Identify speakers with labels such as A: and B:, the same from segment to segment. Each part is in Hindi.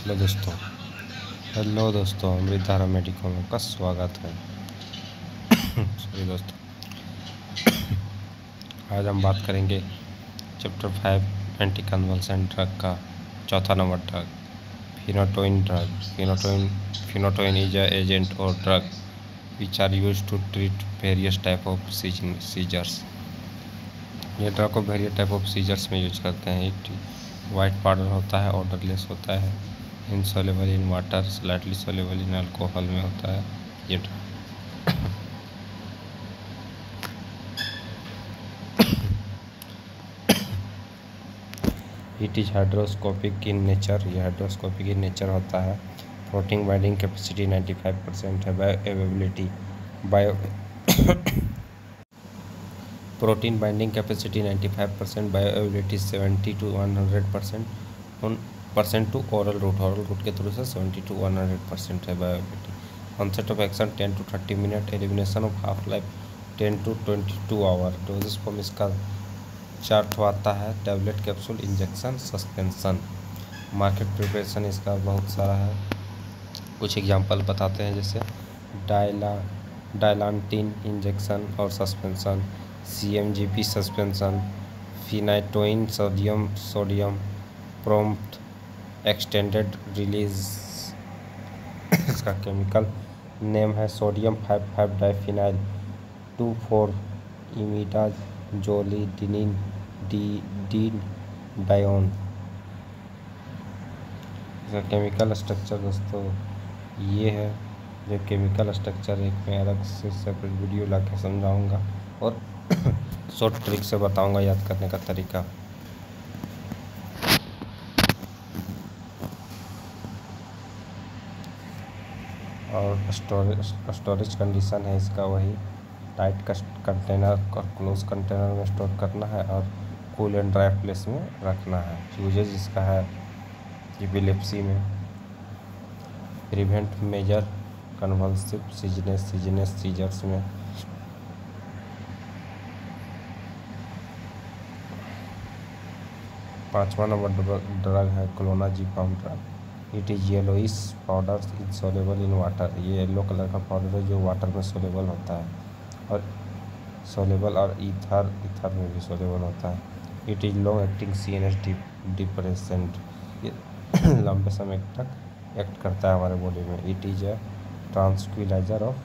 A: हेलो दोस्तों, अमृतधारा मेडिकल में का स्वागत है। सॉरी दोस्तों, आज हम बात करेंगे चैप्टर 5 एंटी कन्वल्सेंट ड्रग का चौथा number drug phenytoin drug. Phenytoin is a agent और drug which are use to treat various type of seizures. ये ड्रग को वेरियस टाइप ऑफ सीजर्स में यूज करते हैं। वाइट पाउडर होता है, ऑर्डरलेस होता है, insoluble in water, slightly soluble in alcohol में होता है ये drug. It is hydroscopic in nature. ये हाइड्रोस्कोपिक इन नेचर होता है। प्रोटीन बाइंडिंग कैपेसिटी 95% है। Protein binding capacity 95%, bioavailability 70 to 100% to oral route के थ्रू से 70 to 100% है bioavailability. Onset of action 10 to 30 minute. Elimination of half life 10 to 22 hour. Doses form इसका चार्ट आता है, tablet, capsule, injection, suspension. Market preparation इसका बहुत सारा है। कुछ एग्जांपल बताते हैं, जैसे डायलांटिन इंजेक्शन और suspension, CMGP suspension, phenytoin sodium prompt extended release. इसका केमिकल नेम है सोडियम 5,5 डाइफिनाइल 2,4 इमिडाजोलिडिनिन डायोन। इसका केमिकल स्ट्रक्चर दोस्तों ये है। जो केमिकल स्ट्रक्चर एक मैं अलग से सेपरेट वीडियो ला के समझाऊँगा और शॉर्ट ट्रिक से बताऊँगा याद करने का तरीका। और स्टोरेज कंडीशन है इसका वही टाइट कंटेनर और क्लोज कंटेनर में स्टोर करना है और कूल एंड ड्राई प्लेस में रखना है। यूजेज इसका है एपिलेप्सी में, prevent major convulsive seizures seizures में, पाँचवा नंबर ड्रग है clonazepam drug. It is yellowish powder insoluble in water. ये येलो कलर का पाउडर है जो वाटर में सोलेबल होता है और सोलेबल और ईथर में भी सोलेबल होता है। It is long acting CNS depressant. ये लंबे समय तक एक्ट करता है हमारे बॉडी में। It is a tranquilizer of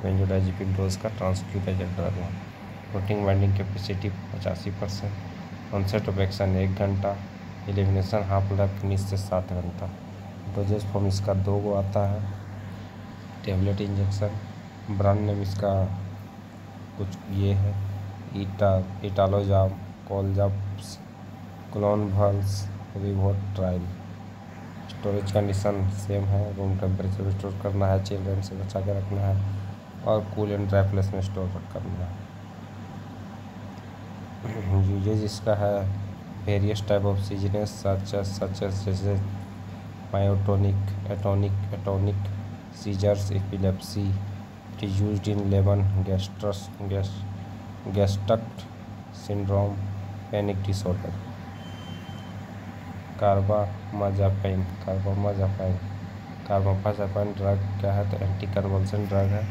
A: benzodiazepine dose का ट्रांसक्विलाइजर ड्रग है। Protein binding capacity 85%। Onset of action 1 घंटा। एलिमिनेशन हाफ लाइफ 19 से 7 घंटा। डोजेज फॉर्म इसका 2 गो आता है, टैबलेट, इंजेक्शन। ब्रांड नेम इसका कुछ ये है, इटालोजाम, कोलजाप्स, क्लोनभल्स, रिवोट्राइल। स्टोरेज कंडीशन सेम है, रूम टेम्परेचर में स्टोर करना है, चिल्ड्रन से बचा के रखना है और कूल एंड ड्राई प्लेस में स्टोर करना है। यूजेज इसका है various type of seizures such जैसे myotonic, atonic seizures, epilepsy. It is used in Lennox Gastaut syndrome, panic disorder. Carbamazepine drug क्या है, तो एंटी कन्वल्सेंट ड्रग है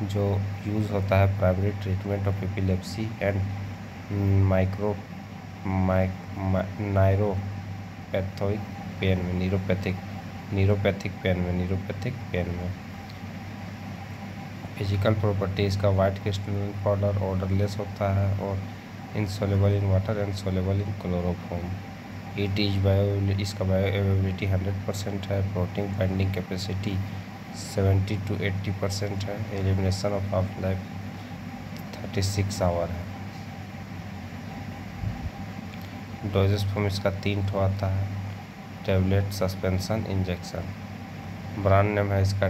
A: जो यूज़ होता है primary treatment of epilepsy and neuropathic pain में। फिजिकल प्रॉपर्टी इसका वाइट क्रिस्टलाइन पाउडर ऑर्डरलेस होता है और insoluble in water and soluble in chloroform. इसका बायोअवेलेबिलिटी 100% है। प्रोटीन बाइंडिंग कैपेसिटी 70 to 80% है। Elimination of half life 36 hour है। डोजेस फॉर्म इसका 3 ठो आता है, tablet, suspension, injection. Brand name है इसका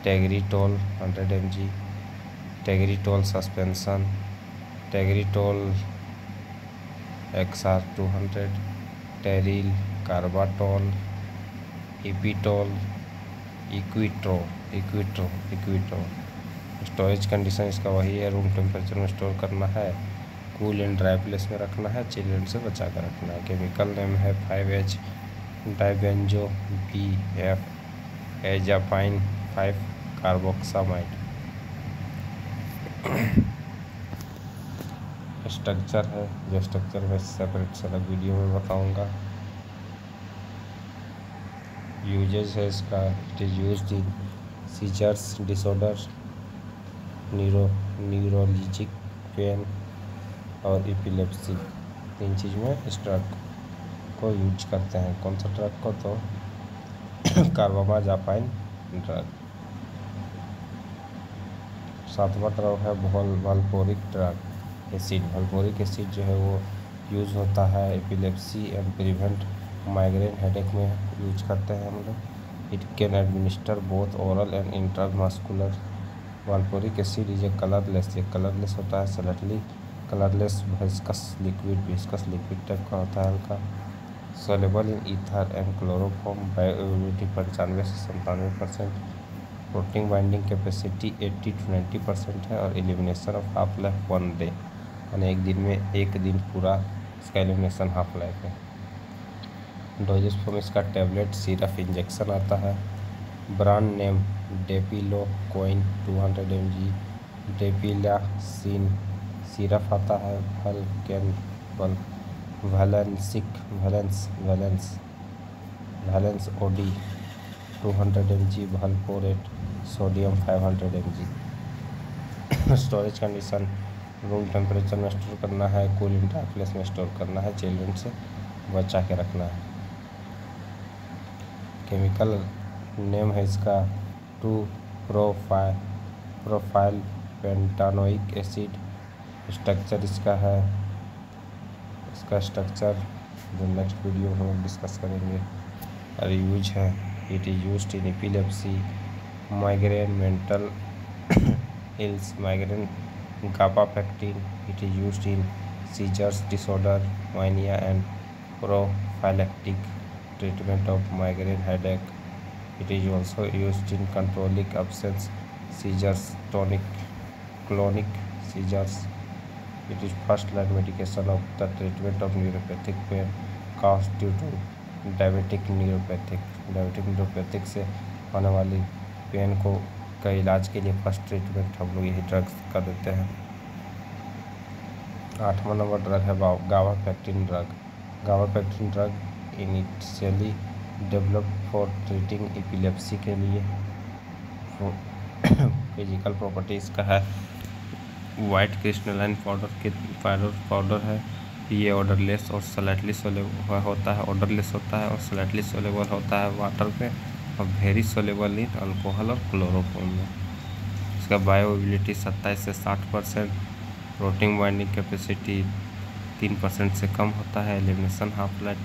A: Tegretol 100 mg, Tegretol suspension, Tegretol XR 200, टेरिल, कार्बाटोल, इपिटोल, इक्विट्रो। Storage condition इसका वही है, रूम टेम्परेचर में स्टोर करना है, कूल एंड ड्राई प्लेस में रखना है, चिल्ड्रन से बचा कर रखना है। केमिकल नेम है 5H डाइबेंजो BF एजापाइन 5 कार्बोक्सामाइड। स्ट्रक्चर है, जो स्ट्रक्चर मैं सेपरेट से अलग वीडियो में बताऊंगा। यूजेज है इसका, it is used in seizures disorder, neurologic pain और एपिलेप्सी। 3 चीज़ में इस ड्रग को यूज करते हैं। कौन सा ड्रग को? तो कार्बामाज़ापाइन ड्रग। 7वां ड्रग है valproic drug acid. Valproic acid जो है वो यूज़ होता है epilepsy and prevent migraine headache में यूज करते हैं हम लोग। It can administer both oral and intramuscular. Valproic acid is a colourless, ये कलरलेस होता है, slightly colourless viscous liquid type का होता है, हल्का। Soluble in ether and chloroform. Bioavailability 95 से 97%। प्रोटीन बाइंडिंग कैपेसिटी 80 to 90% है और elimination of half life 1 day, यानी एक दिन पूरा इसका एलिमिनेशन हाफ लाइफ है। डोजेस फॉर्म इसका टैबलेट, सिरप, इंजेक्शन आता है। ब्रांड नेम डेपिलोक्वाइन 200 mg। डेपिलासिन सिरप आता है। वैलेंस OD 200 mg। Valproate sodium 500 mg। Storage condition room temperature में स्टोर करना है, कूल एंड ड्राई प्लेस में स्टोर करना है, चिल्ड्रन से बचा के रखना है। केमिकल नेम है इसका 2-प्रोपाइल पेंटानोइक एसिड। स्ट्रक्चर इसका है, इसका स्ट्रक्चर जो नेक्स्ट वीडियो में हम डिस्कस करेंगे। और यूज है, it is used in epilepsy, migraine, mental ills, migraine, gabapentin. It is used in seizures disorder, mania and prophylactic treatment of migraine headache. It is also used in controlling absence seizures, clonic seizures. It is first line medication of the treatment of neuropathic pain caused due to diabetic neuropathic से होने वाली पेन को का इलाज के लिए फर्स्ट ट्रीटमेंट हम लोग यही ड्रग्स का देते हैं। 8वां नंबर ड्रग है gabapentin drug. Gabapentin drug initially developed for treating epilepsy के लिए। फिजिकल प्रॉपर्टीज़ का है, वाइट क्रिस्टलाइन पाउडर है। ये ऑर्डरलेस और स्लाइटली सोलेबल होता है, और स्लाइटली सोलेबल होता है वाटर पे, और वेरी सोलेबल इन अल्कोहल और क्लोरोफॉर्म में। इसका बायोअवेलेबिलिटी 27 से 60%। प्रोटीन बाइंडिंग कैपेसिटी 3% से कम होता है। एलिमिनेशन हाफ लाइफ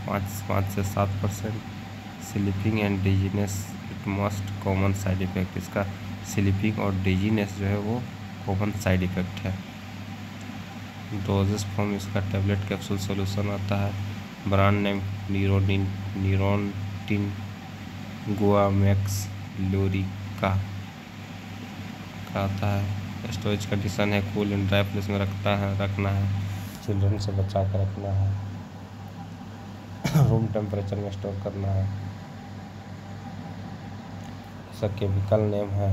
A: 5 से 7%। Sleeping and dizziness it most common side effect. इसका स्लीपिंग और डिजीनेस जो है वो कॉमन साइड इफेक्ट है। डोजेस फॉर्म इसका टैबलेट, कैप्सूल, सॉल्यूशन आता है। ब्रांड नेम न्यूरोटिन गुआमेक्स लूरिका का आता है। स्टोरेज कंडीशन है, कूल एंड ड्राई प्लेस में रखना है, चिल्ड्रन से बचा कर रखना है, रूम टेम्परेचर में स्टोर करना है। इसका केमिकल नेम है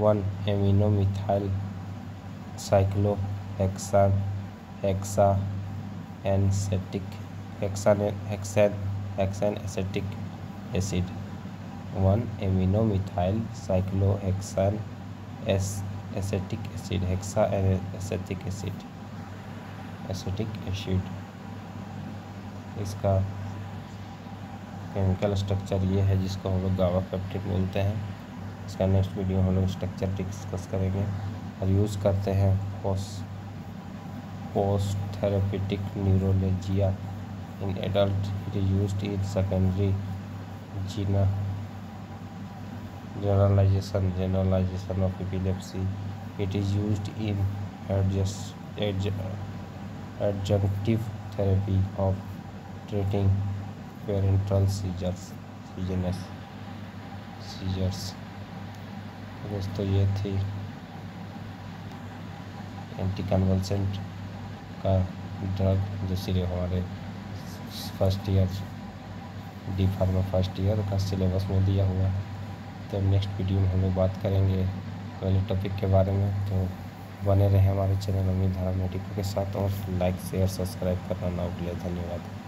A: one aminomethyl cyclohexane hexane acetic acid. One aminomethyl cyclohexane acetic acid, hexa acetic acid. इसका केमिकल स्ट्रक्चर ये है जिसको हम लोग गाबापेक्टिन बोलते हैं। इसका नेक्स्ट वीडियो हम लोग स्ट्रक्चर डिस्कस करेंगे। और यूज़ करते हैं post therapeutic neuralgia in adult. It is used in secondary generalization of epilepsy. It is used in adjunctive therapy of treating parental seizures। दोस्तों ये थी एंटी कन्वल्सेंट का ड्रग जो सिर्फ हमारे first year D pharma first year का सिलेबस में दिया हुआ है। तो नेक्स्ट वीडियो में हम लोग बात करेंगे पहले टॉपिक के बारे में। तो बने रहें हमारे चैनल अमित धारा मेडिकल के साथ और लाइक शेयर सब्सक्राइब करना ना भूलें। धन्यवाद।